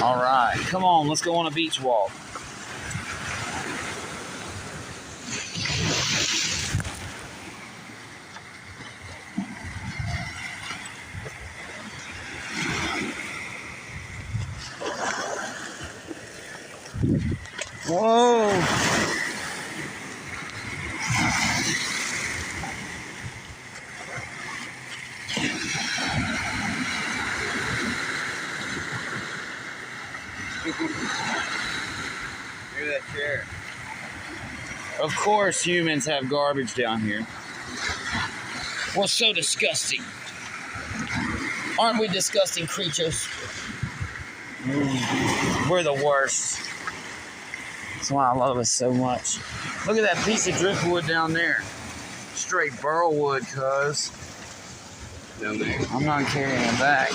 All right, come on, let's go on a beach walk. Whoa! Look at that chair. Of course, humans have garbage down here. We're so disgusting. Aren't we disgusting creatures? We're the worst. That's why I love us so much. Look at that piece of driftwood down there. Straight burl wood, cuz. Down there. I'm not carrying it back.